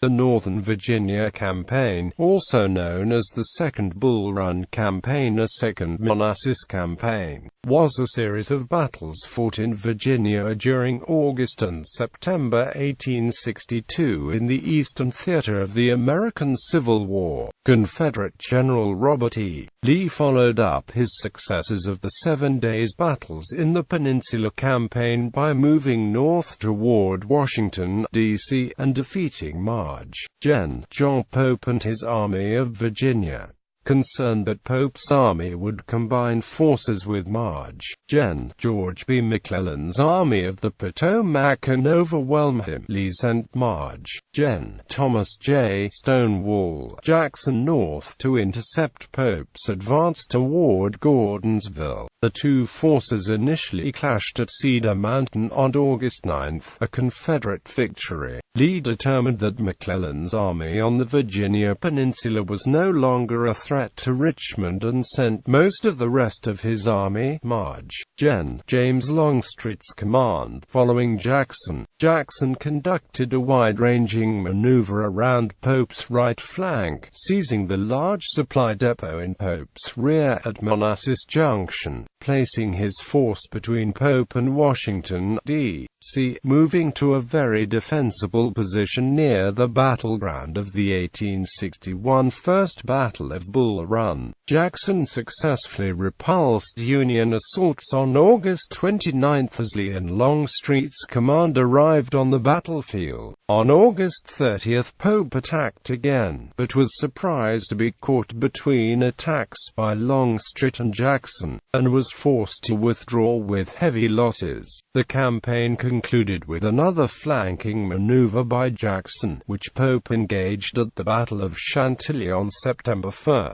The Northern Virginia Campaign, also known as the Second Bull Run Campaign or Second Manassas Campaign, was a series of battles fought in Virginia during August and September 1862 in the Eastern Theater of the American Civil War. Confederate General Robert E. Lee followed up his successes of the 7 days battles in the Peninsula Campaign by moving north toward Washington, D.C., and defeating Maj.Gen. John Pope and his Army of Virginia. Concerned that Pope's army would combine forces with Maj.Gen. George B. McClellan's Army of the Potomac and overwhelm him, Lee sent Maj.Gen. Thomas J. Stonewall Jackson north to intercept Pope's advance toward Gordonsville. The two forces initially clashed at Cedar Mountain on August 9, a Confederate victory. Lee determined that McClellan's army on the Virginia Peninsula was no longer a threat to Richmond and sent most of the rest of his army, Maj.Gen. James Longstreet's command, following Jackson. Jackson conducted a wide-ranging maneuver around Pope's right flank, seizing the large supply depot in Pope's rear at Manassas Junction, placing his force between Pope and Washington, D.C., moving to a very defensible position near the battleground of the 1861 First Battle of Bull Run. Jackson successfully repulsed Union assaults on August 29 as Lee and Longstreet's command arrived on the battlefield. On August 30, Pope attacked again, but was surprised to be caught between attacks by Longstreet and Jackson, and was forced to withdraw with heavy losses. The campaign concluded with another flanking maneuver by Jackson, which Pope engaged at the Battle of Chantilly on September 1.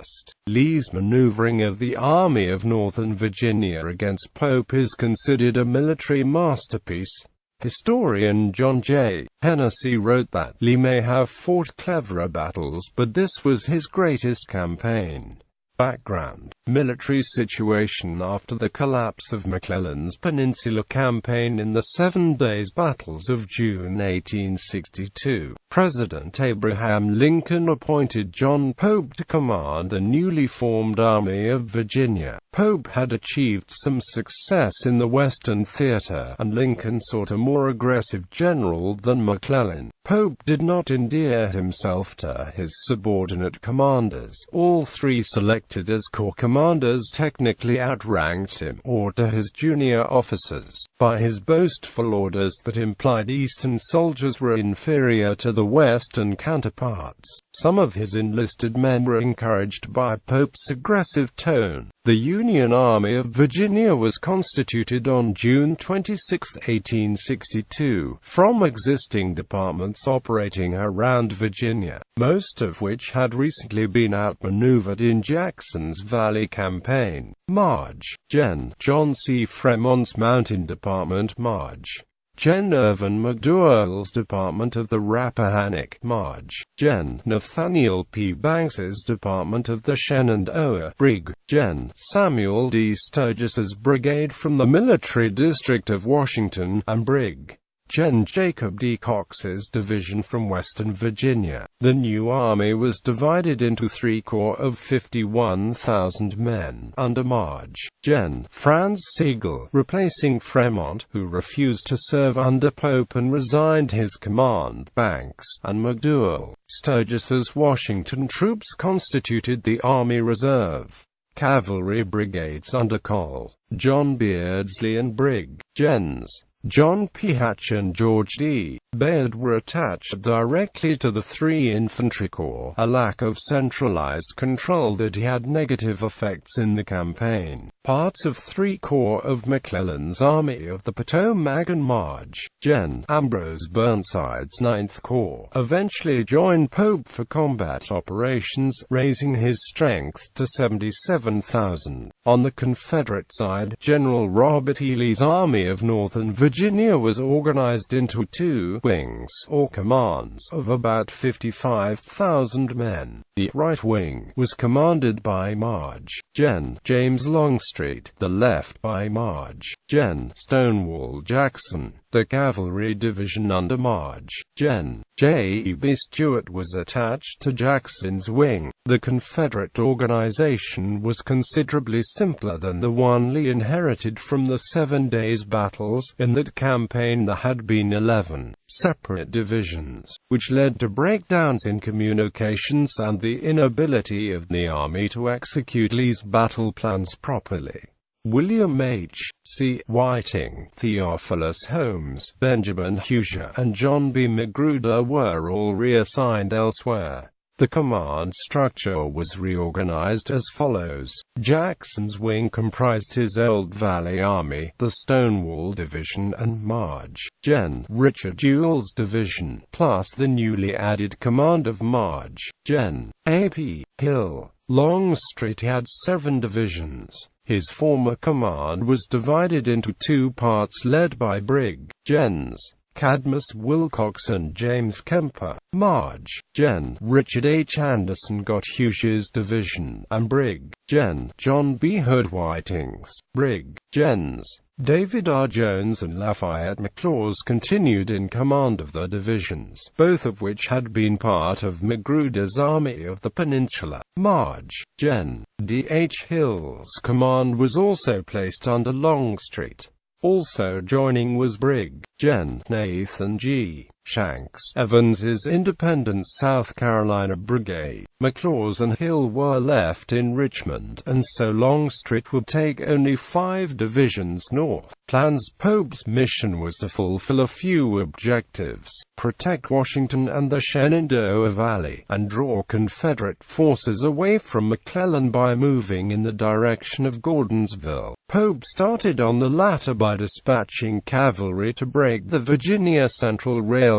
Lee's maneuvering of the Army of Northern Virginia against Pope is considered a military masterpiece. Historian John J. Hennessy wrote that Lee may have fought cleverer battles, but this was his greatest campaign. Background: military situation after the collapse of McClellan's Peninsula Campaign in the 7 days battles of June 1862. President Abraham Lincoln appointed John Pope to command the newly formed Army of Virginia. Pope had achieved some success in the Western Theater, and Lincoln sought a more aggressive general than McClellan. Pope did not endear himself to his subordinate commanders, all three selected as corps commanders technically outranked him, or to his junior officers, by his boastful orders that implied Eastern soldiers were inferior to the Western counterparts. Some of his enlisted men were encouraged by Pope's aggressive tone. The Union Army of Virginia was constituted on June 26, 1862, from existing departments operating around Virginia, most of which had recently been outmaneuvered in Jackson's Valley Campaign. Maj.Gen. John C. Fremont's Mountain Department, Maj.Gen. Irvin McDowell's Department of the Rappahannock, Maj.Gen. Nathaniel P. Banks's Department of the Shenandoah, Brig.Gen. Samuel D. Sturgis's Brigade from the Military District of Washington, and Brig.Gen. Jacob D. Cox's division from Western Virginia. The new army was divided into 3 corps of 51,000 men, under Maj.Gen. Franz Sigel, replacing Fremont, who refused to serve under Pope and resigned his command. Banks and McDowell. Sturgis's Washington troops constituted the Army Reserve. Cavalry brigades under Col. John Beardsley and Brig.Gens. John P. Hatch and George D. Bayard were attached directly to the 3 infantry corps, a lack of centralized control that had negative effects in the campaign. Parts of 3 corps of McClellan's Army of the Potomac and Maj.Gen. Ambrose Burnside's 9th Corps eventually joined Pope for combat operations, raising his strength to 77,000. On the Confederate side, General Robert E. Lee's Army of Northern Virginia was organized into 2 wings, or commands, of about 55,000 men. The right wing was commanded by Maj.Gen. James Longstreet, the left by Maj.Gen. Stonewall Jackson. The cavalry division under Maj.Gen. J.B. Stuart was attached to Jackson's wing. The Confederate organization was considerably simpler than the one Lee inherited from the 7 Days Battles. In that campaign there had been 11 separate divisions, which led to breakdowns in communications and the inability of the Army to execute Lee's battle plans properly. William H. C. Whiting, Theophilus Holmes, Benjamin Huger, and John B. Magruder were all reassigned elsewhere. The command structure was reorganized as follows. Jackson's wing comprised his Old Valley Army, the Stonewall Division, and Maj.Gen. Richard Ewell's division, plus the newly added command of Maj.Gen. A.P. Hill. Longstreet had 7 divisions. His former command was divided into 2 parts led by Brig.Gens. Cadmus Wilcox and James Kemper. Maj.Gen. Richard H. Anderson got Huger's division, and Brig.Gen. John B. Hood Whiting's. Brig.Gens. David R. Jones and Lafayette McLaws continued in command of the divisions, both of which had been part of Magruder's Army of the Peninsula. Maj.Gen. D. H. Hill's command was also placed under Longstreet. Also joining was Brig.Gen. Nathan G. Shanks Evans's Independent South Carolina Brigade. McLaws and Hill were left in Richmond, and so Longstreet would take only 5 divisions north. Pope's mission was to fulfill a few objectives: protect Washington and the Shenandoah Valley, and draw Confederate forces away from McClellan by moving in the direction of Gordonsville. Pope started on the latter by dispatching cavalry to break the Virginia Central Railroad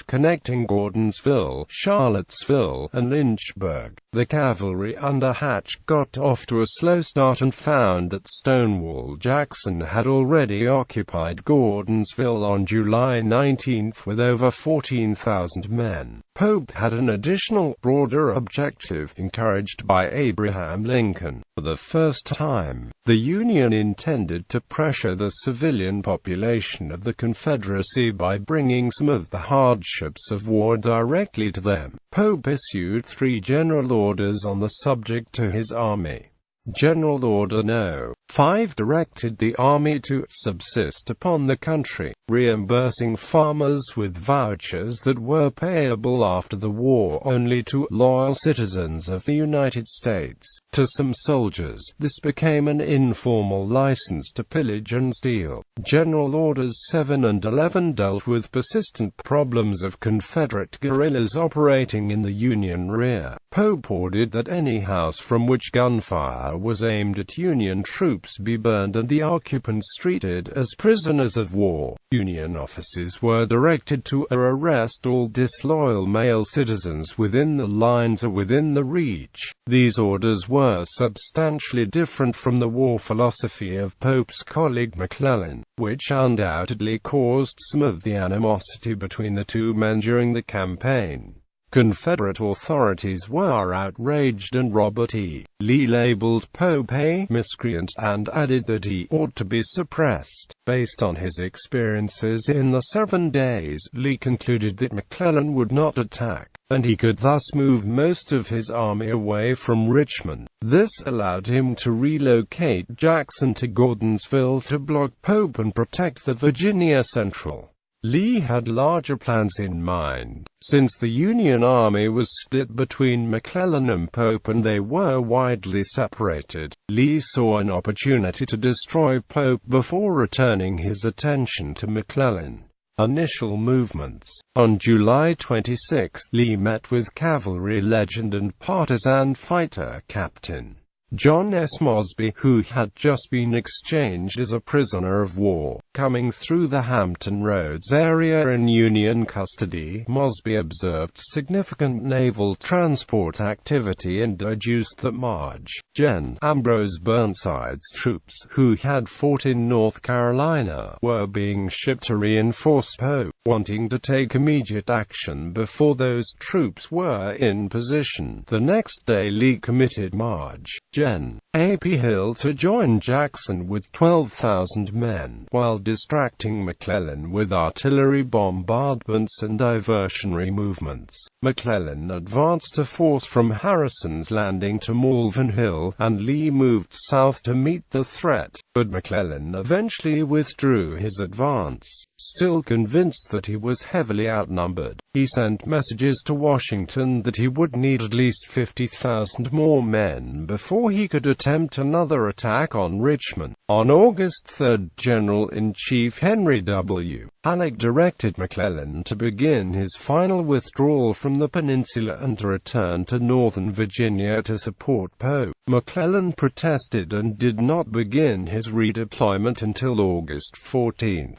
connecting Gordonsville, Charlottesville, and Lynchburg. The cavalry under Hatch got off to a slow start and found that Stonewall Jackson had already occupied Gordonsville on July 19 with over 14,000 men. Pope had an additional, broader objective, encouraged by Abraham Lincoln. For the first time, the Union intended to pressure the civilian population of the Confederacy by bringing some of the hardships of war directly to them. Pope issued 3 general orders on the subject to his army. General Order No. 5 directed the Army to subsist upon the country, reimbursing farmers with vouchers that were payable after the war only to loyal citizens of the United States. To some soldiers, this became an informal license to pillage and steal. General Orders 7 and 11 dealt with persistent problems of Confederate guerrillas operating in the Union rear. Pope ordered that any house from which gunfire was aimed at Union troops be burned and the occupants treated as prisoners of war. Union officers were directed to arrest all disloyal male citizens within the lines or within the reach. These orders were substantially different from the war philosophy of Pope's colleague McClellan, which undoubtedly caused some of the animosity between the two men during the campaign. Confederate authorities were outraged, and Robert E. Lee labeled Pope a miscreant and added that he ought to be suppressed. Based on his experiences in the 7 days, Lee concluded that McClellan would not attack, and he could thus move most of his army away from Richmond. This allowed him to relocate Jackson to Gordonsville to block Pope and protect the Virginia Central. Lee had larger plans in mind. Since the Union Army was split between McClellan and Pope and they were widely separated, Lee saw an opportunity to destroy Pope before returning his attention to McClellan. Initial movements. On July 26, Lee met with cavalry legend and partisan fighter Captain John S. Mosby, who had just been exchanged as a prisoner of war, coming through the Hampton Roads area in Union custody. Mosby observed significant naval transport activity and deduced that Maj.Gen. Ambrose Burnside's troops, who had fought in North Carolina, were being shipped to reinforce Pope, wanting to take immediate action before those troops were in position. The next day Lee committed Maj.Gen. A.P. Hill to join Jackson with 12,000 men, while distracting McClellan with artillery bombardments and diversionary movements. McClellan advanced a force from Harrison's Landing to Malvern Hill, and Lee moved south to meet the threat, but McClellan eventually withdrew his advance. Still convinced that he was heavily outnumbered, he sent messages to Washington that he would need at least 50,000 more men before he could attempt another attack on Richmond. On August 3, General-in-Chief Henry W. Halleck directed McClellan to begin his final withdrawal from the peninsula and to return to northern Virginia to support Pope. McClellan protested and did not begin his redeployment until August 14.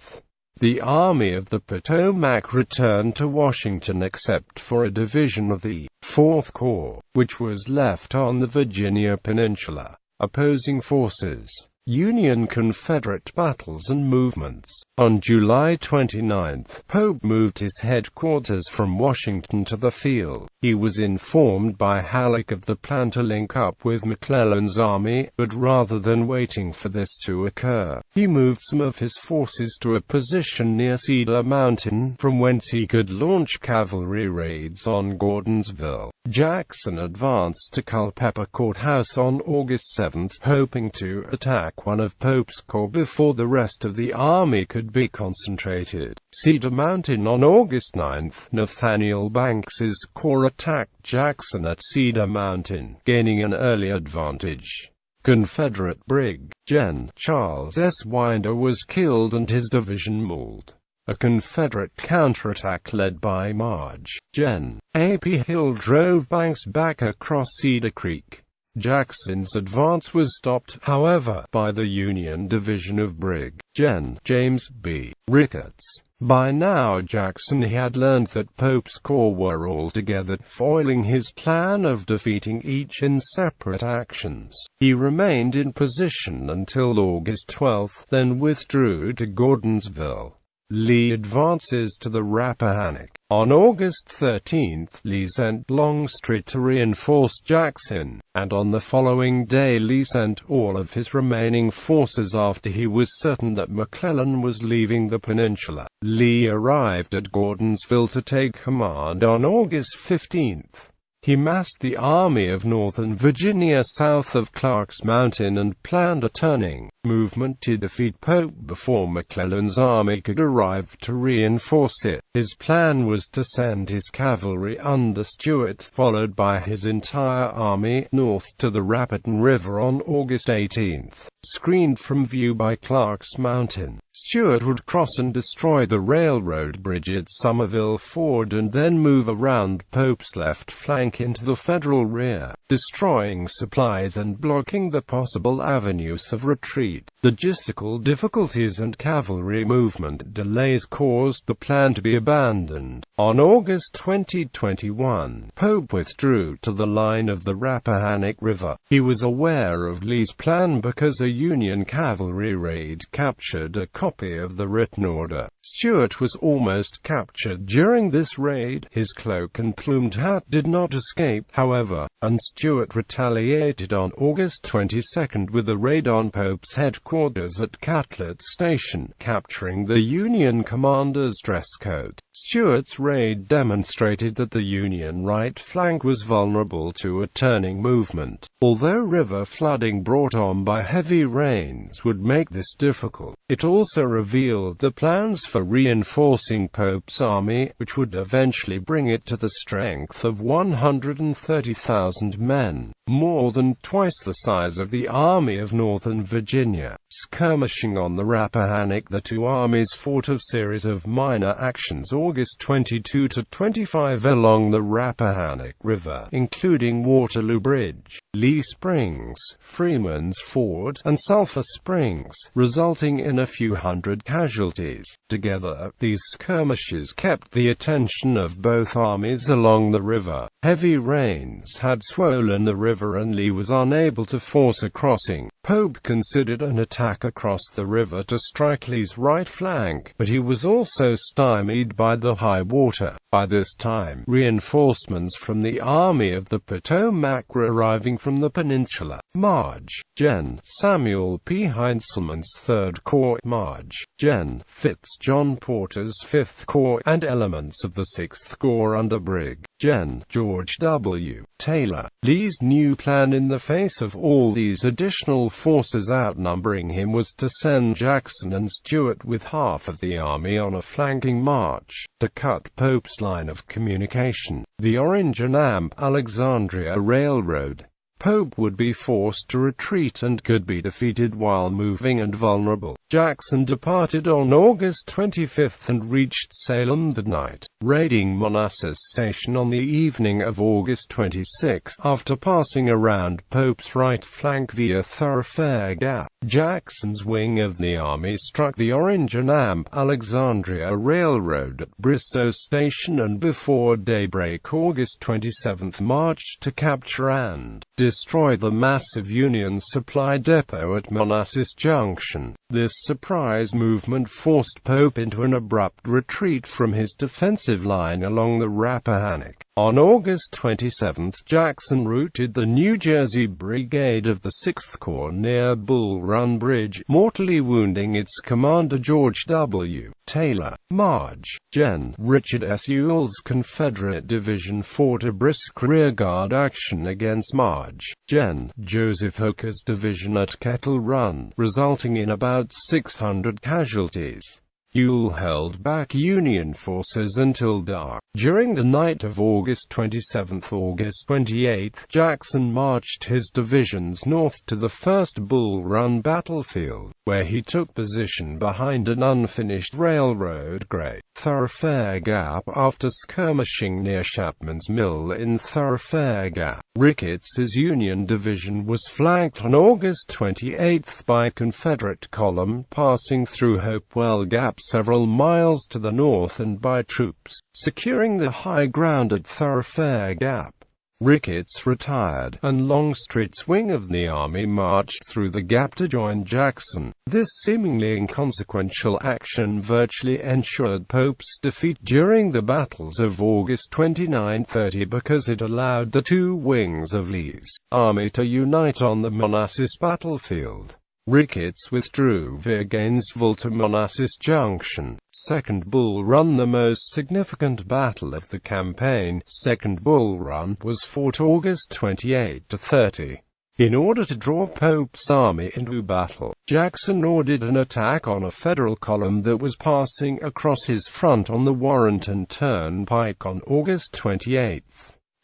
The Army of the Potomac returned to Washington except for a division of the 4th Corps, which was left on the Virginia Peninsula. Opposing forces. Union-Confederate battles and movements. On July 29, Pope moved his headquarters from Washington to the field. He was informed by Halleck of the plan to link up with McClellan's army, but rather than waiting for this to occur, he moved some of his forces to a position near Cedar Mountain, from whence he could launch cavalry raids on Gordonsville. Jackson advanced to Culpeper Courthouse on August 7, hoping to attack one of Pope's corps before the rest of the army could be concentrated. Cedar Mountain. On August 9, Nathaniel Banks's corps attacked Jackson at Cedar Mountain, gaining an early advantage. Confederate Brig.Gen. Charles S. Winder was killed and his division mauled. A Confederate counterattack led by Maj.Gen. A.P. Hill drove Banks back across Cedar Creek. Jackson's advance was stopped, however, by the Union division of Brig.Gen. James B. Ricketts. By now Jackson had learned that Pope's corps were all together, foiling his plan of defeating each in separate actions. He remained in position until August 12, then withdrew to Gordonsville. Lee advances to the Rappahannock. On August 13, Lee sent Longstreet to reinforce Jackson, and on the following day Lee sent all of his remaining forces after he was certain that McClellan was leaving the peninsula. Lee arrived at Gordonsville to take command on August 15. He massed the Army of Northern Virginia south of Clark's Mountain and planned a turning movement to defeat Pope before McClellan's army could arrive to reinforce it. His plan was to send his cavalry under Stuart, followed by his entire army, north to the Rappahannock River on August 18. Screened from view by Clark's Mountain, Stuart would cross and destroy the railroad bridge at Somerville Ford and then move around Pope's left flank into the Federal rear, destroying supplies and blocking the possible avenues of retreat. Logistical difficulties and cavalry movement delays caused the plan to be abandoned. On August 2021, Pope withdrew to the line of the Rappahannock River. He was aware of Lee's plan because a Union cavalry raid captured a copy of the written order. Stuart was almost captured during this raid. His cloak and plumed hat did not escape, however, and Stuart retaliated on August 22 with a raid on Pope's headquarters at Catlet Station, capturing the Union commander's dress coat. Stuart's raid demonstrated that the Union right flank was vulnerable to a turning movement, although river flooding brought on by heavy rains would make this difficult. It also revealed the plans for reinforcing Pope's army, which would eventually bring it to the strength of 130,000 men, more than twice the size of the Army of Northern Virginia. Skirmishing on the Rappahannock, the two armies fought a series of minor actions all August 22 to 25 along the Rappahannock River, including Waterloo Bridge, Lee Springs, Freeman's Ford, and Sulphur Springs, resulting in a few hundred casualties. Together, these skirmishes kept the attention of both armies along the river. Heavy rains had swollen the river and Lee was unable to force a crossing. Pope considered an attack across the river to strike Lee's right flank, but he was also stymied by the high water. By this time, reinforcements from the Army of the Potomac were arriving from the peninsula. Maj.Gen. Samuel P. Heintzelman's 3rd Corps, Maj.Gen. Fitz-John Porter's 5th Corps, and elements of the 6th Corps under Brig.Gen. George W. Taylor. Lee's new plan in the face of all these additional forces outnumbering him was to send Jackson and Stuart with half of the army on a flanking march, to cut Pope's line of communication, the Orange and Alexandria Railroad. Pope would be forced to retreat and could be defeated while moving and vulnerable. Jackson departed on August 25 and reached Salem that night, raiding Manassas Station on the evening of August 26 after passing around Pope's right flank via Thoroughfare Gap. Jackson's wing of the army struck the Orange and Alexandria Railroad at Bristow Station and before daybreak August 27 marched to capture and destroy the massive Union supply depot at Manassas Junction. This surprise movement forced Pope into an abrupt retreat from his defensive line along the Rappahannock. On August 27, Jackson routed the New Jersey Brigade of the 6th Corps near Bull Run Bridge, mortally wounding its commander George W. Taylor. Maj.Gen. Richard S. Ewell's Confederate division fought a brisk rearguard action against Maj.Gen. Joseph Hooker's division at Kettle Run, resulting in about 600 casualties. Ewell held back Union forces until dark. During the night of August 27–August 28, Jackson marched his divisions north to the First Bull Run battlefield, where he took position behind an unfinished railroad grade, Thoroughfare Gap, after skirmishing near Chapman's Mill in Thoroughfare Gap. Ricketts's Union division was flanked on August 28 by a Confederate column passing through Hopewell Gap several miles to the north and by troops securing the high ground at Thoroughfare Gap. Ricketts retired, and Longstreet's wing of the army marched through the gap to join Jackson. This seemingly inconsequential action virtually ensured Pope's defeat during the battles of August 29–30 because it allowed the two wings of Lee's army to unite on the Manassas battlefield. Ricketts withdrew via Gainesville to Manassas Junction. Second Bull Run. The most significant battle of the campaign, Second Bull Run, was fought August 28–30. In order to draw Pope's army into battle, Jackson ordered an attack on a Federal column that was passing across his front on the Warrenton Turnpike on August 28.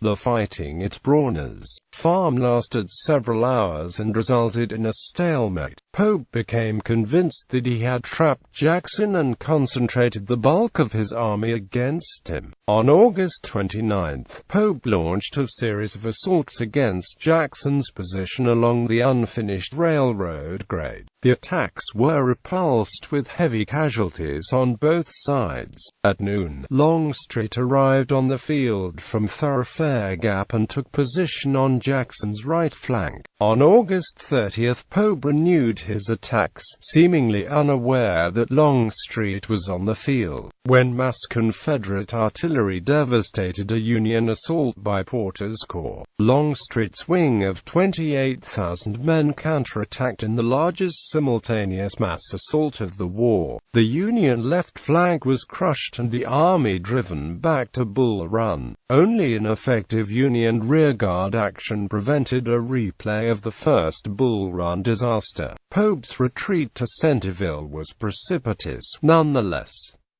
The fighting at Brawner's Farm lasted several hours and resulted in a stalemate. Pope became convinced that he had trapped Jackson and concentrated the bulk of his army against him. On August 29, Pope launched a series of assaults against Jackson's position along the unfinished railroad grade. The attacks were repulsed with heavy casualties on both sides. At noon, Longstreet arrived on the field from Thoroughfare Gap and took position on Jackson's right flank. On August 30, Pope renewed his attacks, seemingly unaware that Longstreet was on the field. When mass Confederate artillery devastated a Union assault by Porter's Corps, Longstreet's wing of 28,000 men counterattacked in the largest simultaneous mass assault of the war. The Union left flank was crushed and the army driven back to Bull Run. Only an effective Union rearguard action prevented a replay of the First Bull Run disaster. Pope's retreat to Centerville was precipitous, nonetheless.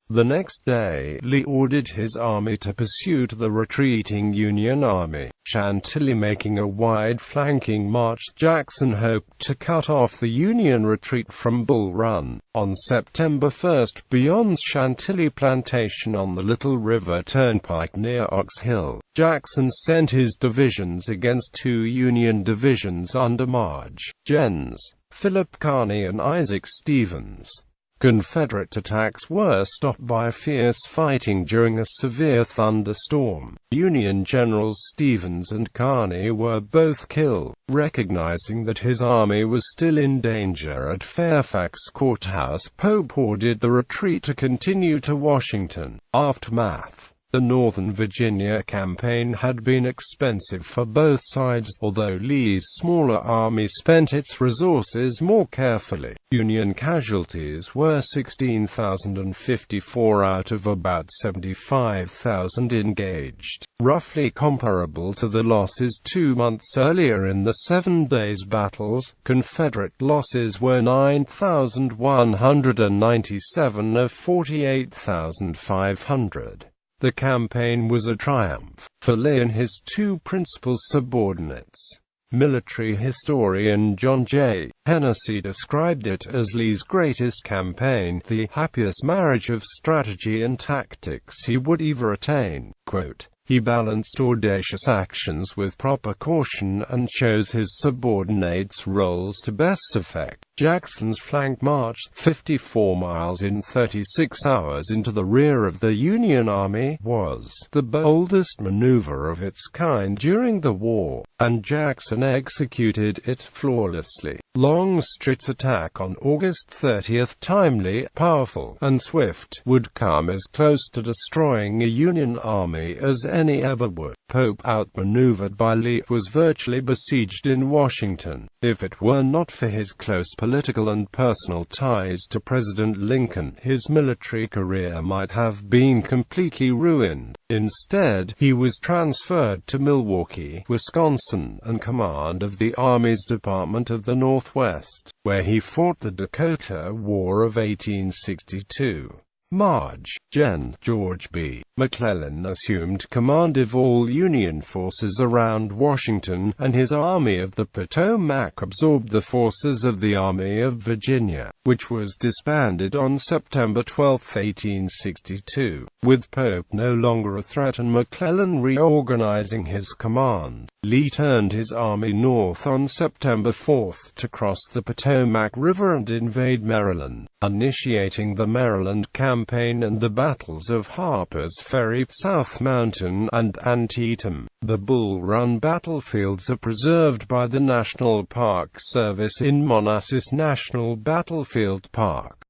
The next day, Lee ordered his army to pursue the retreating Union army. Chantilly, making a wide flanking march. Jackson hoped to cut off the Union retreat from Bull Run. On September 1, beyond Chantilly Plantation on the Little River Turnpike near Ox Hill, Jackson sent his divisions against two Union divisions under Maj.Gens Philip Kearny and Isaac Stevens. Confederate attacks were stopped by fierce fighting during a severe thunderstorm. Union Generals Stevens and Kearny were both killed. Recognizing that his army was still in danger at Fairfax Courthouse, Pope ordered the retreat to continue to Washington. Aftermath. The Northern Virginia campaign had been expensive for both sides, although Lee's smaller army spent its resources more carefully. Union casualties were 16,054 out of about 75,000 engaged, roughly comparable to the losses 2 months earlier in the 7 Days Battles. Confederate losses were 9,197 of 48,500. The campaign was a triumph for Lee and his two principal subordinates. Military historian John J. Hennessy described it as Lee's greatest campaign, the happiest marriage of strategy and tactics he would ever attain. Quote, "He balanced audacious actions with proper caution and chose his subordinates' roles to best effect. Jackson's flank marched 54 miles in 36 hours into the rear of the Union Army, was the boldest maneuver of its kind during the war, and Jackson executed it flawlessly. Longstreet's attack on August 30, timely, powerful, and swift, would come as close to destroying a Union army as any ever would. Pope, outmaneuvered by Lee, was virtually besieged in Washington. If it were not for his close political and personal ties to President Lincoln, his military career might have been completely ruined. Instead, he was transferred to Milwaukee, Wisconsin, and command of the Army's Department of the Northwest, where he fought the Dakota War of 1862. Maj.Gen. George B. McClellan assumed command of all Union forces around Washington, and his Army of the Potomac absorbed the forces of the Army of Virginia, which was disbanded on September 12, 1862. With Pope no longer a threat and McClellan reorganizing his command, Lee turned his army north on September 4 to cross the Potomac River and invade Maryland, initiating the Maryland Campaign and the battles of Harper's Ferry, South Mountain, and Antietam. The Bull Run battlefields are preserved by the National Park Service in Manassas National Battlefield Park.